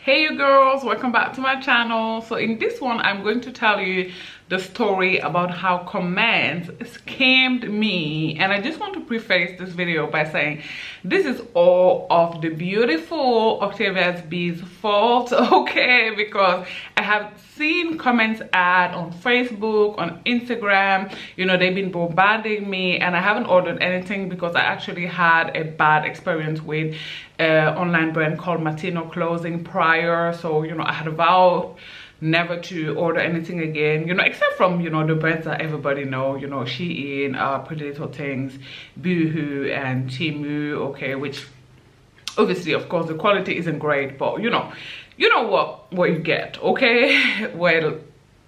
Hey you girls, welcome back to my channel. So in this one I'm going to tell you the story about how COMMENSE scammed me, and I just want to preface this video by saying this is all of the beautiful Octavia's B's fault, okay? Because I have seen COMMENSE ad on Facebook, on Instagram, you know, they've been bombarding me, and I haven't ordered anything because I actually had a bad experience with online brand called Martino Clothing prior. So you know, I had vowed never to order anything again, you know, except from, you know, the brands that everybody know, you know, Shein, Pretty Little Things, Boohoo and Temu, okay, which obviously of course the quality isn't great, but you know what you get, okay? Well,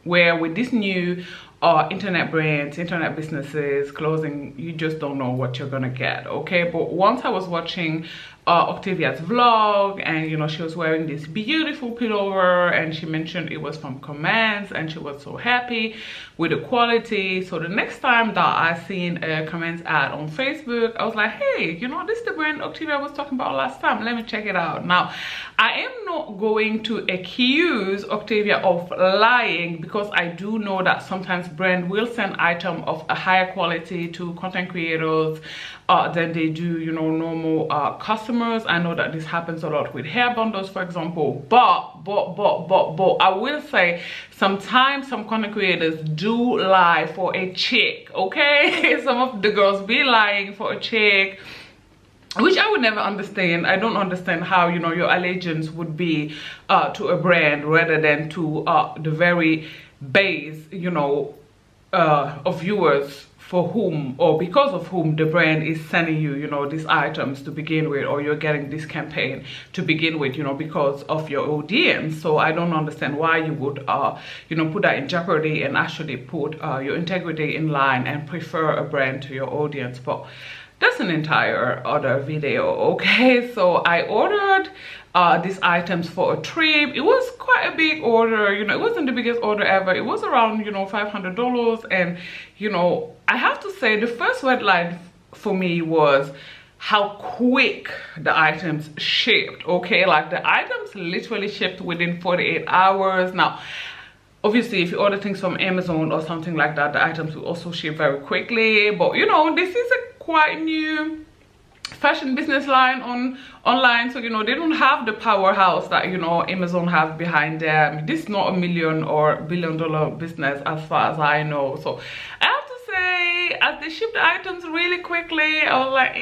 where with this new internet brands, internet businesses, clothing, you just don't know what you're gonna get, okay? But once I was watching Octavia's vlog, and you know, she was wearing this beautiful pullover, and she mentioned it was from COMMENSE, and she was so happy with the quality. So the next time that I seen a COMMENSE ad on Facebook, I was like, hey, you know, this is the brand Octavia was talking about last time, let me check it out. Now I am not going to accuse Octavia of lying, because I do know that sometimes brand will send item of a higher quality to content creators than they do, you know, normal customers. I know that this happens a lot with hair bundles, for example, but I will say sometimes some content creators do lie for a check, okay? Some of the girls be lying for a check, which I would never understand. I don't understand how, you know, your allegiance would be to a brand rather than to the very base, you know, of viewers for whom or because of whom the brand is sending you, you know, these items to begin with, or you're getting this campaign to begin with, you know, because of your audience. So I don't understand why you would you know, put that in jeopardy and actually put your integrity in line and prefer a brand to your audience. But that's an entire other video, okay? So I ordered these items for a trip. It was quite a big order, you know, it wasn't the biggest order ever. It was around, you know, $500, and you know, I have to say the first red light for me was how quick the items shipped, okay? Like the items literally shipped within 48 hours. Now obviously if you order things from Amazon or something like that, the items will also ship very quickly, but you know, this is a quite new fashion business line online, so you know, they don't have the powerhouse that, you know, Amazon have behind them. This is not a million or billion-dollar business as far as I know. So I have to say, as they ship the items really quickly, I was like,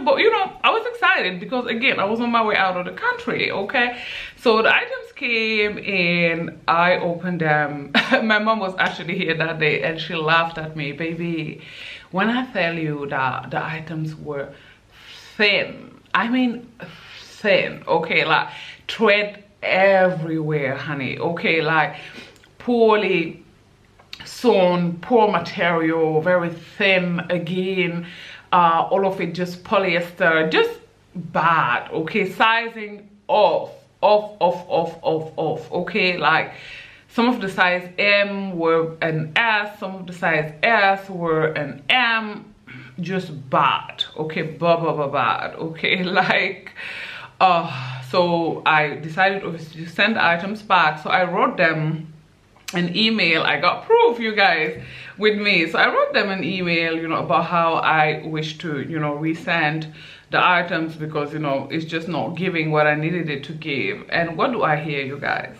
but you know, I was excited because again, I was on my way out of the country, okay? So the items came in, I opened them. My mom was actually here that day and she laughed at me. Baby, when I tell you that the items were thin, I mean thin, okay? Like thread everywhere, honey, okay? Like poorly sewn, poor material, very thin again, all of it just polyester, just bad, okay? Sizing off, okay? Like some of the size M were an S, some of the size S were an M, just bad, okay? Bad, okay? Like so I decided obviously to send the items back. So I wrote them an email. I got proof, you guys, with me. So I wrote them an email, you know, about how I wish to, you know, resend the items because, you know, it's just not giving what I needed it to give. And what do I hear, you guys?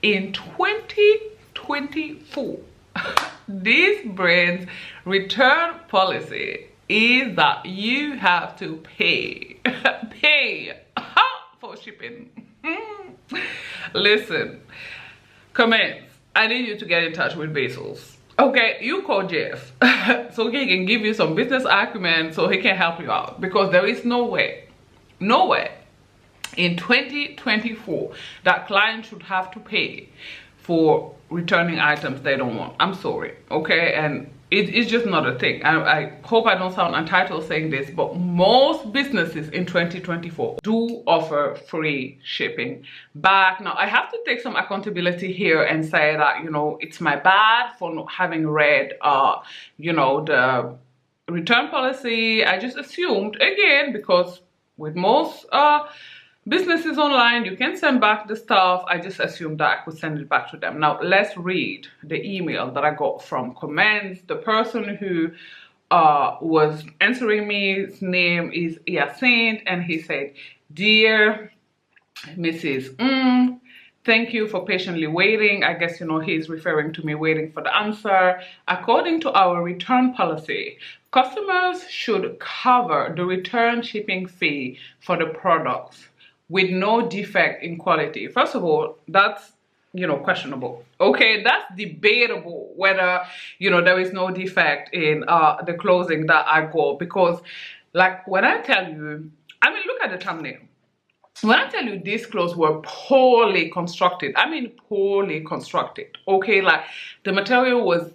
In 2024 this brand's return policy is that you have to pay for shipping. Listen, COMMENSE, I need you to get in touch with Bezos, okay? You call Jeff so he can give you some business acumen so he can help you out, because there is no way in 2024 that clients should have to pay for returning items they don't want. I'm sorry, okay? And it's just not a thing. I hope I don't sound entitled saying this, but most businesses in 2024 do offer free shipping back. Now I have to take some accountability here and say that, you know, it's my bad for not having read you know, the return policy. I just assumed, again, because with most businesses online, you can send back the stuff. I just assumed that I could send it back to them. Now let's read the email that I got from COMMENSE. The person who was answering me, his name is Yasin, and he said, "Dear Mrs. Thank you for patiently waiting." I guess, you know, he's referring to me waiting for the answer. "According to our return policy, customers should cover the return shipping fee for the products with no defect in quality." First of all, that's, you know, questionable. Okay, that's debatable whether, you know, there is no defect in the clothing that I got, because like when I tell you, I mean, look at the thumbnail. When I tell you these clothes were poorly constructed, I mean poorly constructed, okay? Like the material was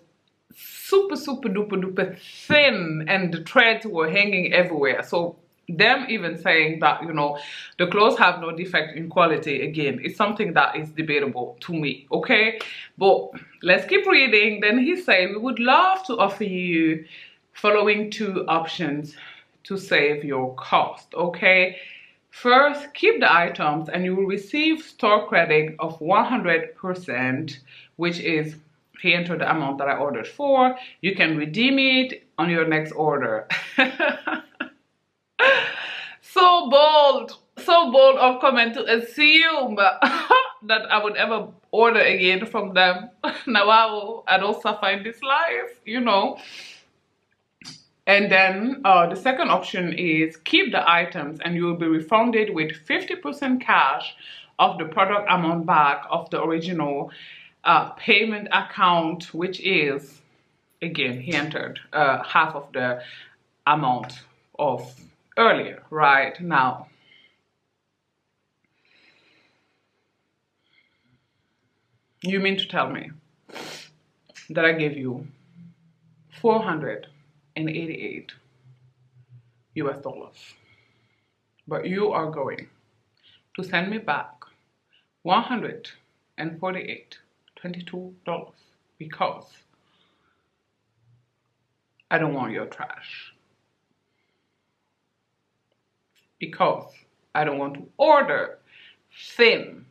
super duper thin and the threads were hanging everywhere. So them even saying that, you know, the clothes have no defect in quality, again, it's something that is debatable to me, okay? But let's keep reading. Then he said, "We would love to offer you following 2 options to save your cost, okay? First, keep the items and you will receive store credit of 100%, which is," he entered the amount that I ordered for. "You can redeem it on your next order." So bold of comment to assume that I would ever order again from them. Now I don't suffer in this life, you know. And then the second option is keep the items and you will be refunded with 50% cash of the product amount back of the original payment account, which is, again, he entered half of the amount of earlier, right? Now, you mean to tell me that I gave you 488 US dollars, but you are going to send me back $148.22 because I don't want your trash, because I don't want to order thin,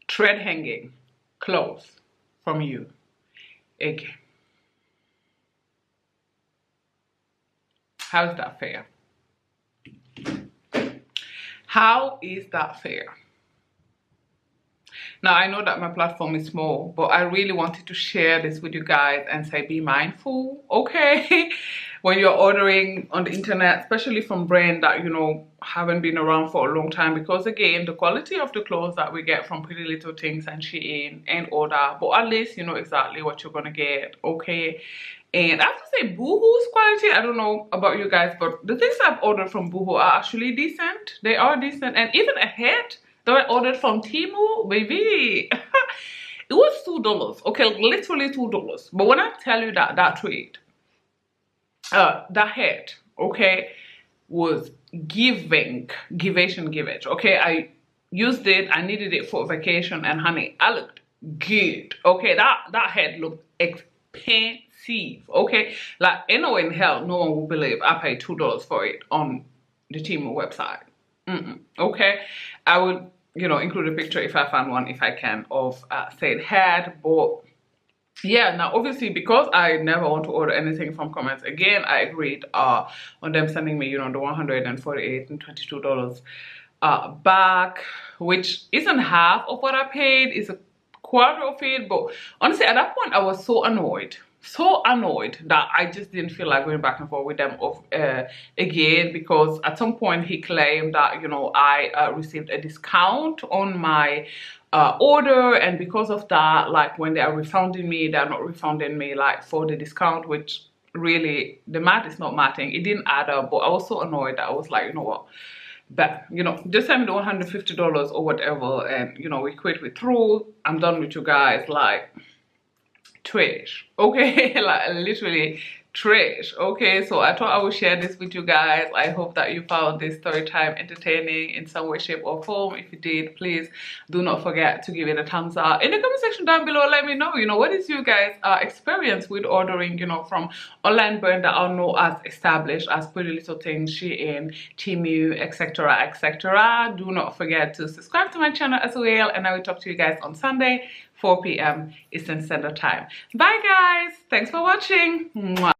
thread hanging clothes from you again? How is that fair? How is that fair? Now, I know that my platform is small, but I really wanted to share this with you guys and say, be mindful, okay? When you're ordering on the internet, especially from brands that, you know, haven't been around for a long time, because again, the quality of the clothes that we get from Pretty Little Things and Shein and all that, but at least you know exactly what you're gonna get, okay? And I have to say, Boohoo's quality, I don't know about you guys, but the things I've ordered from Boohoo are actually decent. They are decent. And even a hat that I ordered from Temu, baby, it was $2, okay? Literally $2. But when I tell you that trade, that hat, okay, was givage, okay? I used it, I needed it for vacation, and honey, I looked good, okay? That hat looked expensive, okay? Like, ain't no way in hell no one will believe I paid $2 for it on the Temu website. Okay, I would, you know, include a picture if I find one, if I can, of said hat. But yeah, now obviously, because I never want to order anything from COMMENSE again, I agreed on them sending me, you know, the $148.22 back, which isn't half of what I paid, it's a quarter of it. But honestly, at that point I was so annoyed that I just didn't feel like going back and forth with them again, because at some point he claimed that, you know, I received a discount on my order, and because of that, like, when they are refunding me, they're not refunding me like for the discount, which really the math is not mathing. It didn't add up. But I was so annoyed that I was like, you know what, but you know, just send me the $150 or whatever, and you know, we through, I'm done with you guys. Like, trash, okay? Like, literally Trish. Okay, so I thought I would share this with you guys. I hope that you found this story time entertaining in some way, shape, or form. If you did, please do not forget to give it a thumbs up. In the comment section down below, let me know, what is you guys' experience with ordering, from online brands that are known as established as Pretty Little Things, Shein, Temu, etc., etc. Do not forget to subscribe to my channel as well, and I will talk to you guys on Sunday, 4 p.m. Eastern Standard Time. Bye, guys. Thanks for watching. Mwah.